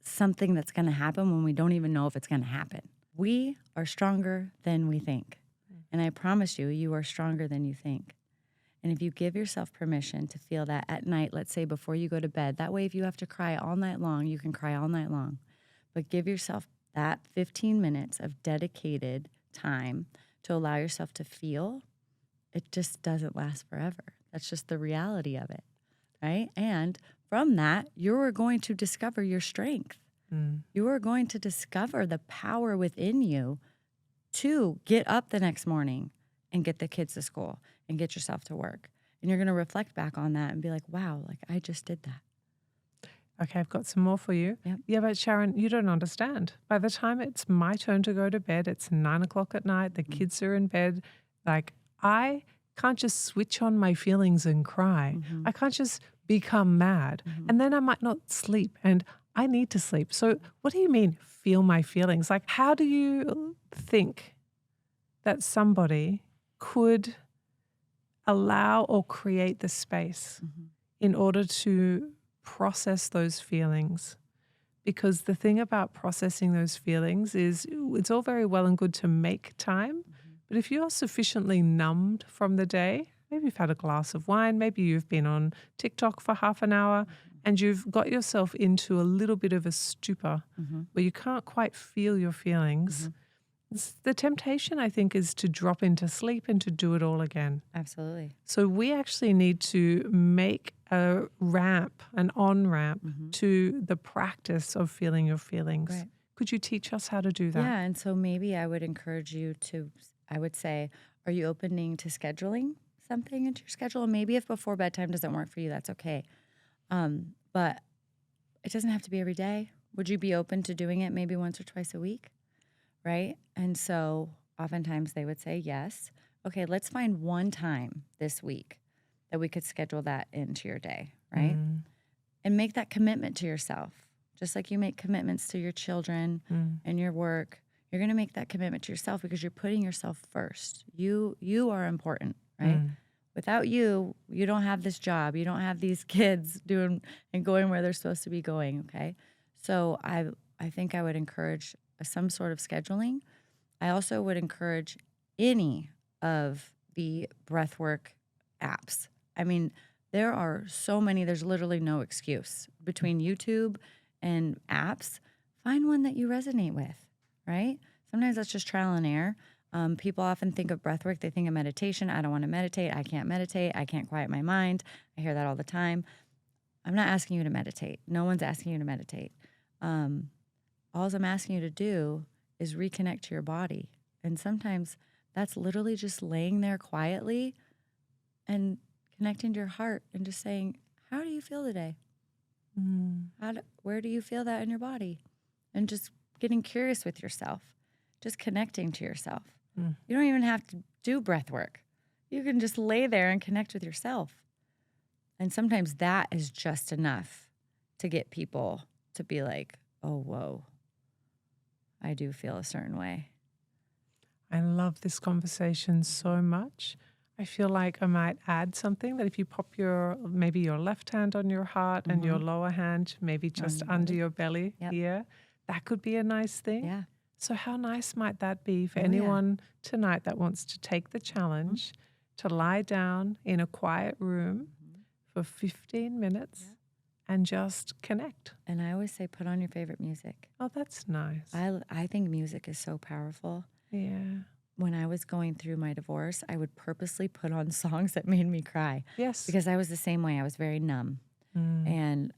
something that's going to happen when we don't even know if it's going to happen. We are stronger than we think. And I promise you, you are stronger than you think. And if you give yourself permission to feel that at night, let's say before you go to bed, that way if you have to cry all night long, you can cry all night long. But give yourself that 15 minutes of dedicated time to allow yourself to feel. It just doesn't last forever. That's just the reality of it, right? And from that, you're going to discover your strength. You are going to discover the power within you to get up the next morning and get the kids to school and get yourself to work. And you're going to reflect back on that and be like, wow, like I just did that. Okay, I've got some more for you. Yep. Yeah, but Sharon, you don't understand. By the time it's my turn to go to bed, it's 9 o'clock at night, the kids are in bed. Like, I can't just switch on my feelings and cry. I can't just become mad. And then I might not sleep, and I need to sleep. So what do you mean, feel my feelings? Like, how do you think that somebody could allow or create the space in order to process those feelings? Because the thing about processing those feelings is it's all very well and good to make time, but if you're sufficiently numbed from the day, maybe you've had a glass of wine, maybe you've been on TikTok for half an hour, and you've got yourself into a little bit of a stupor where you can't quite feel your feelings. The temptation, I think, is to drop into sleep and to do it all again. Absolutely. So we actually need to make a ramp, an on-ramp to the practice of feeling your feelings. Right. Could you teach us how to do that? Yeah, and so maybe I would encourage you to, I would say, are you opening to scheduling something into your schedule? And maybe if before bedtime doesn't work for you, that's okay. But it doesn't have to be every day. Would you be open to doing it maybe once or twice a week? Right? And so oftentimes they would say yes. Okay, let's find one time this week that we could schedule that into your day, right? And make that commitment to yourself. Just like you make commitments to your children and your work, you're going to make that commitment to yourself because you're putting yourself first. You are important, right? Without you, you don't have this job. You don't have these kids doing and going where they're supposed to be going, okay? So I think I would encourage some sort of scheduling. I also would encourage any of the breathwork apps. I mean, there are so many, there's literally no excuse. Between YouTube and apps, find one that you resonate with, right? Sometimes that's just trial and error. People often think of breathwork, they think of meditation. I don't want to meditate. I can't meditate. I can't quiet my mind. I hear that all the time. I'm not asking you to meditate. No one's asking you to meditate. All I'm asking you to do is reconnect to your body. And sometimes that's literally just laying there quietly and connecting to your heart and just saying, how do you feel today? Where do you feel that in your body? And just getting curious with yourself, just connecting to yourself. You don't even have to do breath work. You can just lay there and connect with yourself. And sometimes that is just enough to get people to be like, oh, whoa, I do feel a certain way. I love this conversation so much. I feel like I might add something that if you pop maybe your left hand on your heart and your lower hand, maybe just under your belly here, that could be a nice thing. Yeah. So how nice might that be for anyone tonight that wants to take the challenge to lie down in a quiet room for 15 minutes and just connect? And I always say, put on your favorite music. Oh, that's nice. I think music is so powerful. Yeah. When I was going through my divorce, I would purposely put on songs that made me cry. Yes. Because I was the same way. I was very numb. And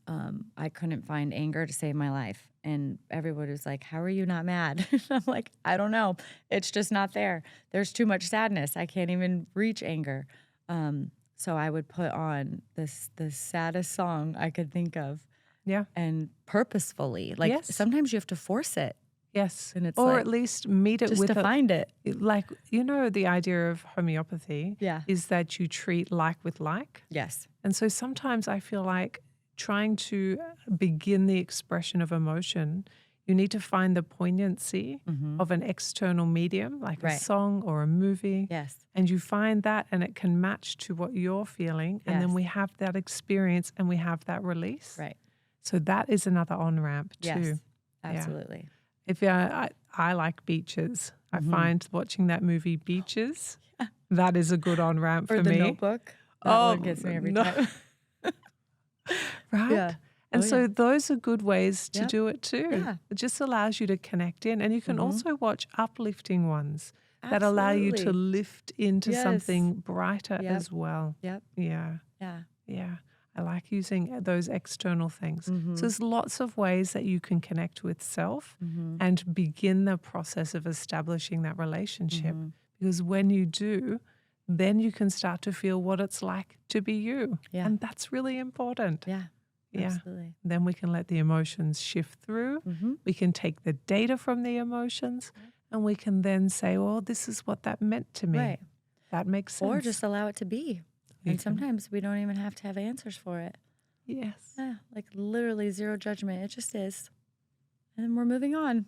I couldn't find anger to save my life. And everybody was like, how are you not mad? I'm like, I don't know. It's just not there. There's too much sadness. I can't even reach anger. So I would put on the saddest song I could think of. Yeah. And purposefully. Like sometimes you have to force it. Yes. And it's or like, at least meet it just with to find it. Like, the idea of homeopathy is that you treat like with like. Yes. And so sometimes I feel like trying to begin the expression of emotion, you need to find the poignancy of an external medium, like a song or a movie. Yes. And you find that and it can match to what you're feeling. And then we have that experience and we have that release. Right. So that is another on-ramp too. Yes, absolutely. Yeah. I like beaches. I find watching that movie Beaches, that is a good on-ramp for me. Or The Notebook. That one gets me every time. Right? Yeah. And so those are good ways to do it too. Yeah. It just allows you to connect in. And you can also watch uplifting ones that allow you to lift into something brighter as well. Yep. Yeah. Yeah. Yeah. I like using those external things. So there's lots of ways that you can connect with self and begin the process of establishing that relationship. Because when you do, then you can start to feel what it's like to be you. Yeah. And that's really important. Yeah. Yeah. Absolutely. Then we can let the emotions shift through. We can take the data from the emotions and we can then say, well, this is what that meant to me. Right. That makes sense. Or just allow it to be. And sometimes we don't even have to have answers for it. Yes. Yeah, like literally zero judgment. It just is. And then we're moving on.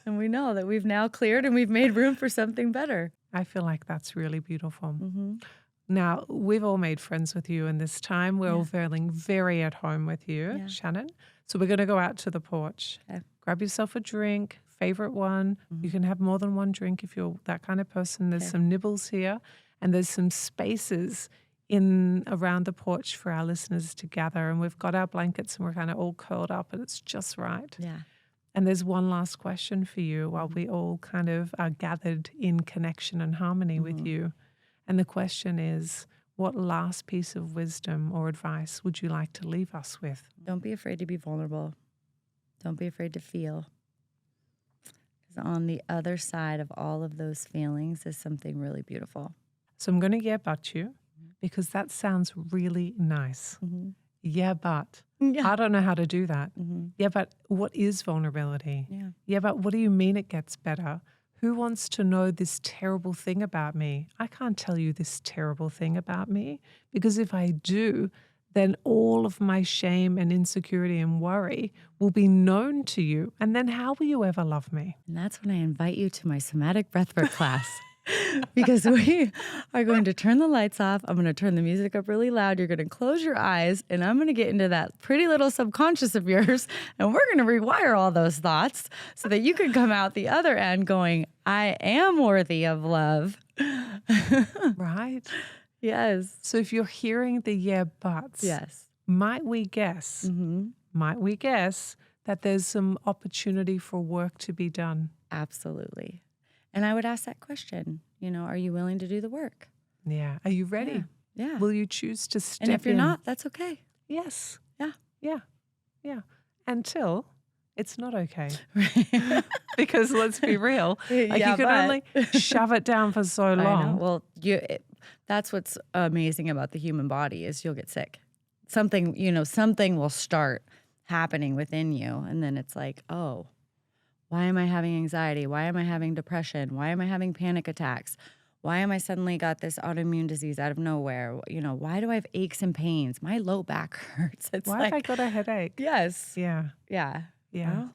And we know that we've now cleared and we've made room for something better. I feel like that's really beautiful. Now, we've all made friends with you in this time. We're all feeling very at home with you, Shannon. So we're going to go out to the porch. Okay. Grab yourself a drink, favorite one. You can have more than one drink if you're that kind of person. There's some nibbles here and there's some spaces around the porch for our listeners to gather. And we've got our blankets and we're kind of all curled up and it's just right. Yeah. And there's one last question for you while we all kind of are gathered in connection and harmony with you. And the question is, what last piece of wisdom or advice would you like to leave us with? Don't be afraid to be vulnerable. Don't be afraid to feel. Because on the other side of all of those feelings is something really beautiful. So I'm going to but you because that sounds really nice. Yeah, but. I don't know how to do that. Yeah, but what is vulnerability? Yeah, but what do you mean it gets better? Who wants to know this terrible thing about me? I can't tell you this terrible thing about me because if I do, then all of my shame and insecurity and worry will be known to you. And then how will you ever love me? And that's when I invite you to my Somatic Breathwork class. Because we are going to turn the lights off. I'm going to turn the music up really loud. You're going to close your eyes, and I'm going to get into that pretty little subconscious of yours, and we're going to rewire all those thoughts so that you can come out the other end going, I am worthy of love. Right? Yes. So if you're hearing the buts, might we guess that there's some opportunity for work to be done? Absolutely. And I would ask that question, are you willing to do the work? Yeah. Are you ready? Yeah. Will you choose to step in? And if you're not, that's okay. Yes. Yeah. Yeah. Yeah. Until it's not okay. Because let's be real. You can only shove it down for so long. Well, that's what's amazing about the human body is you'll get sick. Something will start happening within you. And then it's like, oh, why am I having anxiety? Why am I having depression? Why am I having panic attacks? Why am I suddenly got this autoimmune disease out of nowhere? You know, why do I have aches and pains? My low back hurts. It's Why like, have I got a headache? yes. Yeah. Yeah. Yeah. Well,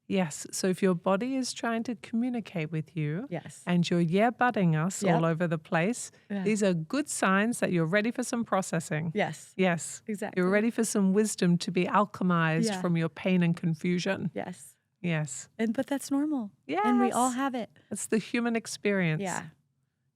Yes. So if your body is trying to communicate with you yes. and you're butting us Yep. all over the place, Yeah. these are good signs that you're ready for some processing. Yes. Yes. Exactly. You're ready for some wisdom to be alchemized Yeah. from your pain and confusion. Yes. Yes. But that's normal. Yes. And we all have it. It's the human experience. Yeah.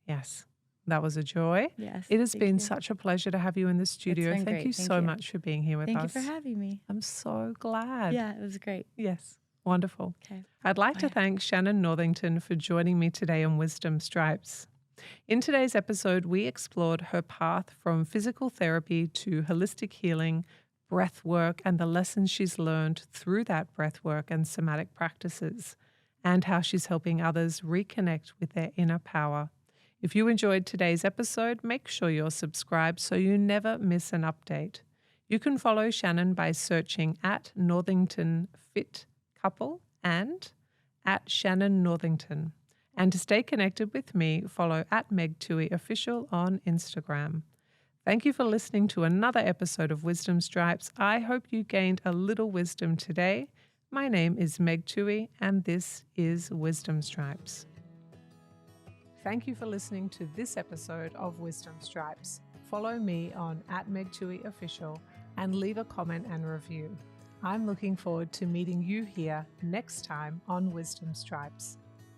Yes. That was a joy. Yes. It has Thank been you. such a pleasure to have you in the studio. been Thank great. you Thank so you. much for being here with Thank us. you for having me. I'm so glad. Yeah, it was great. Yes. Wonderful. Okay. I'd like to thank Shannon Northington for joining me today on Wisdom Stripes. In today's episode, we explored her path from physical therapy to holistic healing, breath work, and the lessons she's learned through that breath work and somatic practices, and how she's helping others reconnect with their inner power. If you enjoyed today's episode, make sure you're subscribed so you never miss an update. You can follow Shannon by searching at Northington Fit Couple and at Shannon Northington. And to stay connected with me, follow at Meg Tuohey Official on Instagram. Thank you for listening to another episode of Wisdom Stripes. I hope you gained a little wisdom today. My name is Meg Tuohey, and this is Wisdom Stripes. Thank you for listening to this episode of Wisdom Stripes. Follow me on at Meg Tuohey Official and leave a comment and review. I'm looking forward to meeting you here next time on Wisdom Stripes.